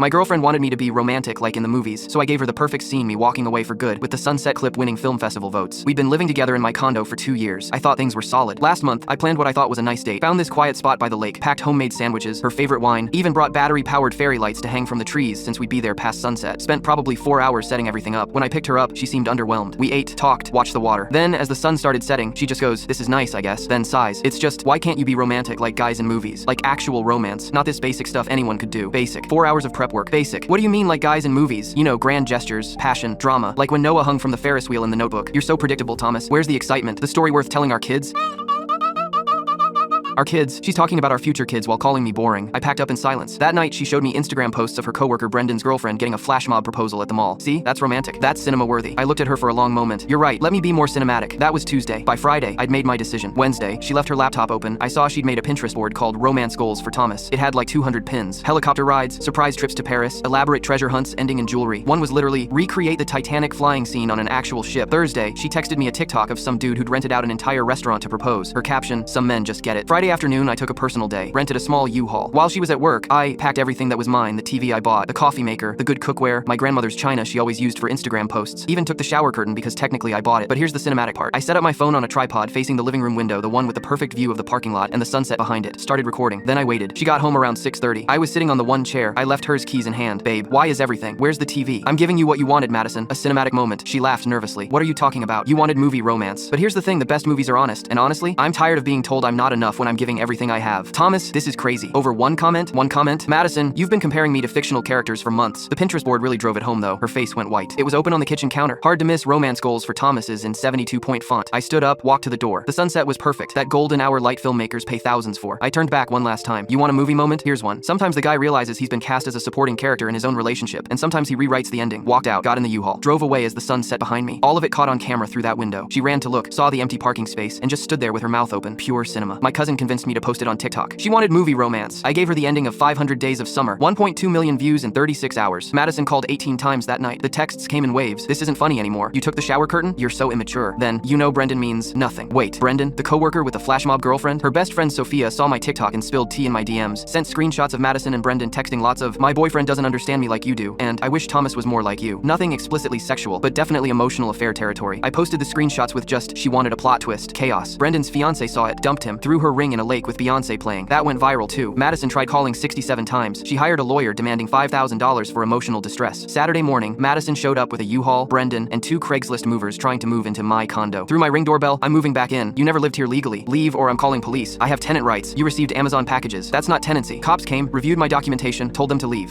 My girlfriend wanted me to be romantic like in the movies, so I gave her the perfect scene, me walking away for good with the Sunset Clip winning film festival votes. We'd been living together in my condo for 2 years. I thought things were solid. Last month, I planned what I thought was a nice date. Found this quiet spot by the lake, packed homemade sandwiches, her favorite wine, even brought battery-powered fairy lights to hang from the trees since we'd be there past sunset. Spent probably 4 hours setting everything up. When I picked her up, she seemed underwhelmed. We ate, talked, watched the water. Then, as the sun started setting, she just goes, "This is nice, I guess," then sighs. It's just, why can't you be romantic like guys in movies? Like actual romance, not this basic stuff anyone could do. Basic. 4 hours of prep work. Basic. What do you mean like guys in movies? You know, grand gestures, passion, drama. Like when Noah hung from the Ferris wheel in The Notebook. You're so predictable, Thomas. Where's the excitement? The story worth telling our kids? Our kids. She's talking about our future kids while calling me boring. I packed up in silence. That night, she showed me Instagram posts of her coworker Brendan's girlfriend getting a flash mob proposal at the mall. See? That's romantic. That's cinema worthy. I looked at her for a long moment. You're right. Let me be more cinematic. That was Tuesday. By Friday, I'd made my decision. Wednesday, she left her laptop open. I saw she'd made a Pinterest board called Romance Goals for Thomas. It had like 200 pins. Helicopter rides, surprise trips to Paris, elaborate treasure hunts ending in jewelry. One was literally, recreate the Titanic flying scene on an actual ship. Thursday, she texted me a TikTok of some dude who'd rented out an entire restaurant to propose. Her caption, "Some men just get it." Friday afternoon, I took a personal day, rented a small U-Haul. While she was at work, I packed everything that was mine, the TV I bought, the coffee maker, the good cookware, my grandmother's china she always used for Instagram posts, even took the shower curtain because technically I bought it. But here's the cinematic part. I set up my phone on a tripod facing the living room window, the one with the perfect view of the parking lot and the sunset behind it. Started recording. Then I waited. She got home around 6:30. I was sitting on the one chair. I left hers keys in hand. "Babe, why is everything? Where's the TV? I'm giving you what you wanted, Madison." A cinematic moment. She laughed nervously. "What are you talking about? You wanted movie romance." But here's the thing, the best movies are honest. And honestly, I'm tired of being told I'm not enough when I'm giving everything I have. Thomas, this is crazy. Over one comment? Madison, you've been comparing me to fictional characters for months. The Pinterest board really drove it home though. Her face went white. It was open on the kitchen counter. Hard to miss Romance Goals for Thomas is in 72-point font. I stood up, walked to the door. The sunset was perfect. That golden hour light filmmakers pay thousands for. I turned back one last time. You want a movie moment? Here's one. Sometimes the guy realizes he's been cast as a supporting character in his own relationship, and sometimes he rewrites the ending. Walked out, got in the U-Haul, drove away as the sun set behind me. All of it caught on camera through that window. She ran to look, saw the empty parking space, and just stood there with her mouth open. Pure cinema. My cousin convinced me to post it on TikTok. She wanted movie romance. I gave her the ending of 500 Days of Summer. 1.2 million views in 36 hours. Madison called 18 times that night. The texts came in waves. "This isn't funny anymore. You took the shower curtain? You're so immature." Then, you know Brendan means nothing. Wait, Brendan, the coworker with the flash mob girlfriend? Her best friend Sophia saw my TikTok and spilled tea in my DMs. Sent screenshots of Madison and Brendan texting lots of, "My boyfriend doesn't understand me like you do," and "I wish Thomas was more like you." Nothing explicitly sexual, but definitely emotional affair territory. I posted the screenshots with just, "She wanted a plot twist." Chaos. Brendan's fiance saw it, dumped him, threw her ring in a lake with Beyonce playing. That went viral too. Madison tried calling 67 times. She hired a lawyer demanding $5,000 for emotional distress. Saturday morning, Madison showed up with a U-Haul, Brendan, and 2 Craigslist movers trying to move into my condo. Through my Ring doorbell, "I'm moving back in. You never lived here legally. Leave or I'm calling police. I have tenant rights. You received Amazon packages. That's not tenancy." Cops came, reviewed my documentation, told them to leave.